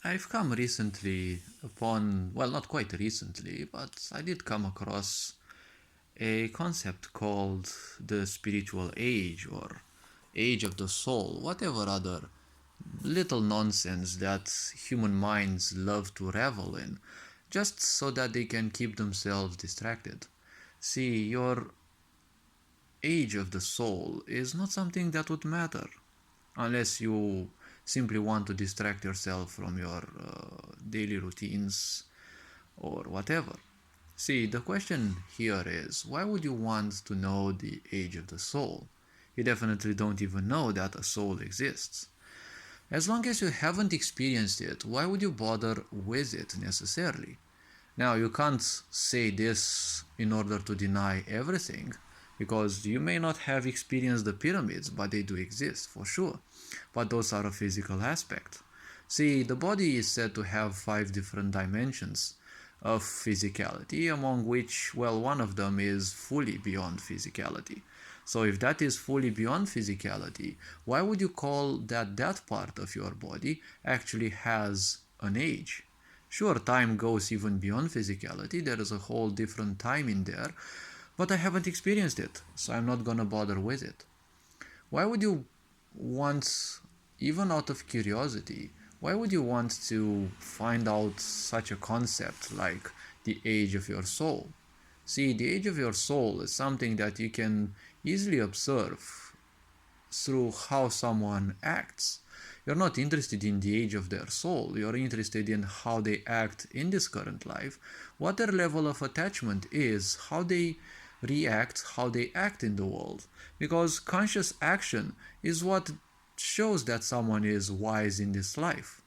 I've come recently upon, well, not quite recently, but I did come across a concept called the spiritual age or age of the soul, whatever other little nonsense that human minds love to revel in, just so that they can keep themselves distracted. See, your age of the soul is not something that would matter unless you simply want to distract yourself from your daily routines or whatever. See, the question here is why would you want to know the age of the soul? You definitely don't even know that a soul exists. As long as you haven't experienced it, why would you bother with it necessarily? Now, you can't say this in order to deny everything, because you may not have experienced the pyramids, but they do exist for sure. But those are a physical aspect. See, the body is said to have 5 different dimensions of physicality, among which, well, one of them is fully beyond physicality. So if that is fully beyond physicality, why would you call that part of your body actually has an age? Sure, time goes even beyond physicality, there is a whole different time in there, but I haven't experienced it, so I'm not gonna bother with it. Why would you want, even out of curiosity, why would you want to find out such a concept like the age of your soul? See, the age of your soul is something that you can easily observe through how someone acts. You're not interested in the age of their soul, you're interested in how they act in this current life, what their level of attachment is, how they react, how they act in the world. Because conscious action is what shows that someone is wise in this life.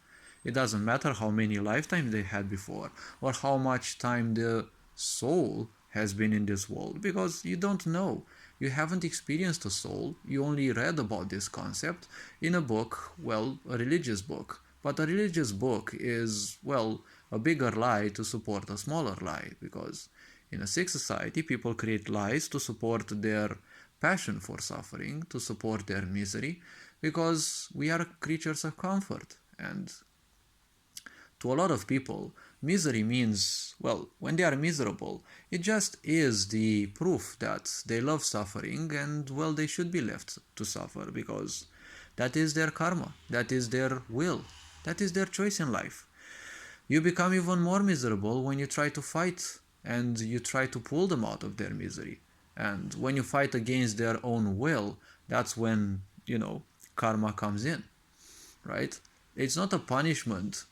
It doesn't matter how many lifetimes they had before or how much time the soul has been in this world, because you don't know. You haven't experienced a soul, you only read about this concept in a book, well, a religious book. But a religious book is, well, a bigger lie to support a smaller lie, because in a sick society, people create lies to support their passion for suffering, to support their misery, because we are creatures of comfort. And to a lot of people, misery means, well, when they are miserable, it just is the proof that they love suffering and, well, they should be left to suffer because that is their karma, that is their will, that is their choice in life. You become even more miserable when you try to fight and you try to pull them out of their misery. And when you fight against their own will, that's when, karma comes in, right? It's not a punishment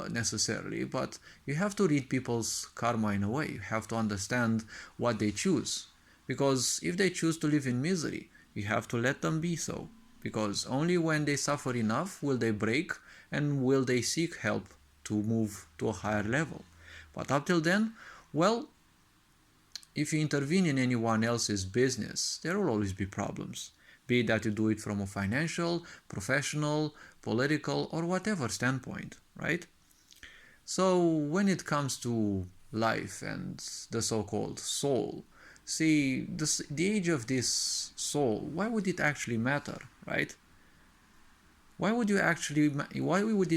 necessarily, but you have to read people's karma in a way. You have to understand what they choose. Because if they choose to live in misery, you have to let them be so. Because only when they suffer enough will they break and will they seek help to move to a higher level. But up till then, well, if you intervene in anyone else's business, there will always be problems. Be it that you do it from a financial, professional, political, or whatever standpoint, right? So when it comes to life and the so-called soul, see, the age of this soul, why would it actually matter, right? Why would it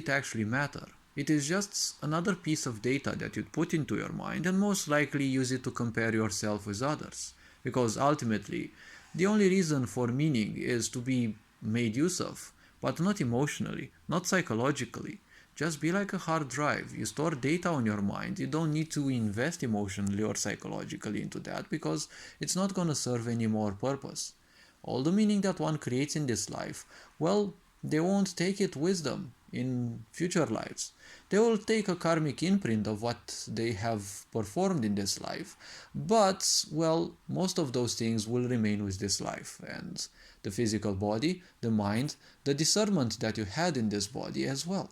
actually matter? It is just another piece of data that you'd put into your mind and most likely use it to compare yourself with others. Because ultimately, the only reason for meaning is to be made use of, but not emotionally, not psychologically. Just be like a hard drive. You store data on your mind. You don't need to invest emotionally or psychologically into that because it's not going to serve any more purpose. All the meaning that one creates in this life, well, they won't take it with them in future lives. They will take a karmic imprint of what they have performed in this life, but, well, most of those things will remain with this life, and the physical body, the mind, the discernment that you had in this body as well.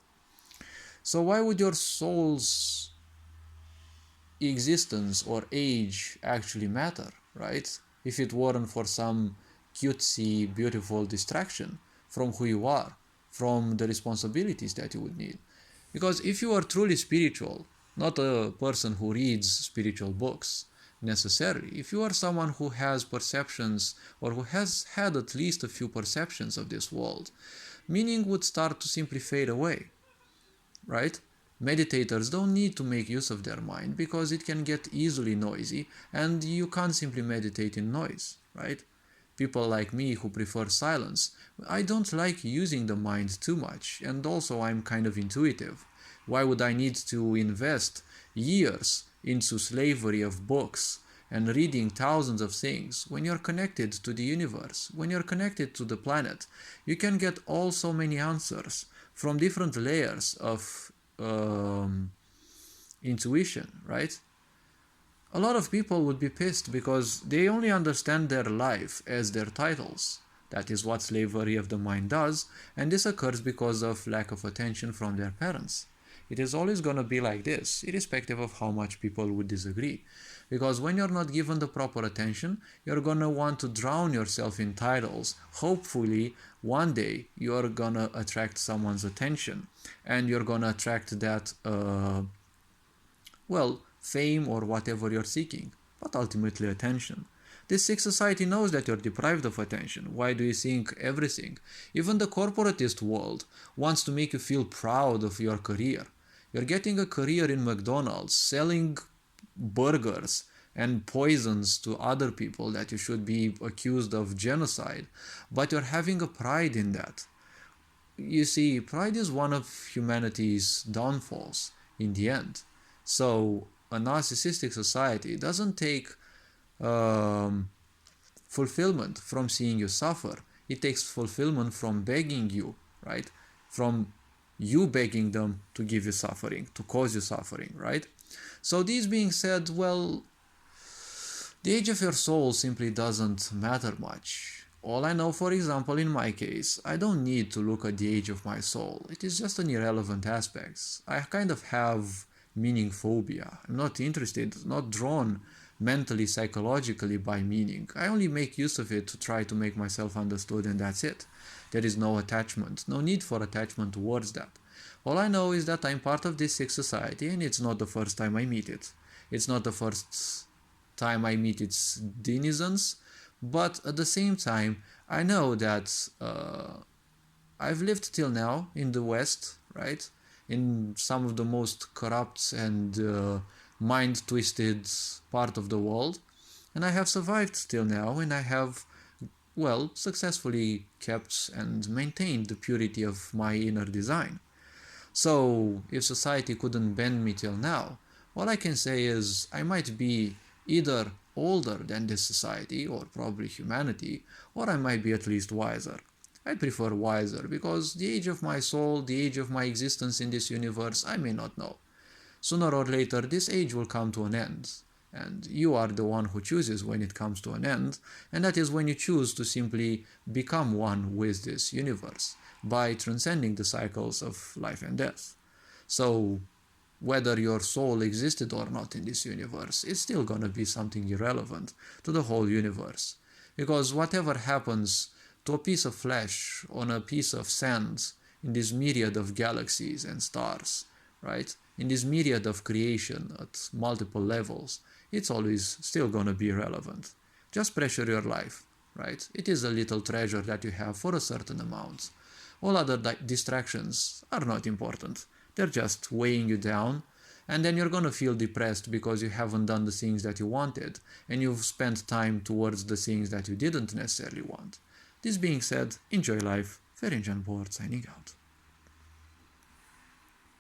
So why would your soul's existence or age actually matter, right? If it weren't for some cutesy, beautiful distraction from who you are, from the responsibilities that you would need. Because if you are truly spiritual, not a person who reads spiritual books necessarily, if you are someone who has perceptions or who has had at least a few perceptions of this world, meaning would start to simply fade away. right? Meditators don't need to make use of their mind because it can get easily noisy and you can't simply meditate in noise, right? People like me who prefer silence, I don't like using the mind too much, and also I'm kind of intuitive. Why would I need to invest years into slavery of books and reading thousands of things when you're connected to the universe, when you're connected to the planet? You can get all so many answers from different layers of intuition, right? A lot of people would be pissed because they only understand their life as their titles. That is what slavery of the mind does, and this occurs because of lack of attention from their parents. It is always going to be like this, irrespective of how much people would disagree. Because when you're not given the proper attention, you're going to want to drown yourself in titles. Hopefully, one day you're going to attract someone's attention, and you're going to attract that, fame or whatever you're seeking, but ultimately attention. This sick society knows that you're deprived of attention. Why do you think everything, even the corporatist world, wants to make you feel proud of your career? You're getting a career in McDonald's, selling burgers and poisons to other people that you should be accused of genocide, but you're having a pride in that. You see, pride is one of humanity's downfalls in the end. So a narcissistic society doesn't take fulfillment from seeing you suffer. It takes fulfillment from begging you, right? From you begging them to give you suffering, to cause you suffering, right? So this being said, well, the age of your soul simply doesn't matter much. All I know, for example, in my case, I don't need to look at the age of my soul. It is just an irrelevant aspect. I kind of have meaning phobia. I'm not interested, not drawn mentally, psychologically by meaning. I only make use of it to try to make myself understood, and that's it. There is no attachment, no need for attachment towards that. All I know is that I'm part of this sick society, and it's not the first time I meet it. It's not the first time I meet its denizens, but at the same time, I know that I've lived till now in the West, right? In some of the most corrupt and mind-twisted part of the world, and I have survived till now, and I have, well, successfully kept and maintained the purity of my inner design. So, if society couldn't bend me till now, all I can say is I might be either older than this society, or probably humanity, or I might be at least wiser. I prefer wiser because the age of my soul, the age of my existence in this universe, I may not know. Sooner or later, this age will come to an end, and you are the one who chooses when it comes to an end, and that is when you choose to simply become one with this universe by transcending the cycles of life and death. So, whether your soul existed or not in this universe, it's still gonna be something irrelevant to the whole universe. Because whatever happens to a piece of flesh on a piece of sand in this myriad of galaxies and stars, right? In this myriad of creation at multiple levels, it's always still gonna be relevant. Just pressure your life, right? It is a little treasure that you have for a certain amount. All other distractions are not important. They're just weighing you down, and then you're gonna feel depressed because you haven't done the things that you wanted, and you've spent time towards the things that you didn't necessarily want. This being said, enjoy life. Ferenc Board signing out.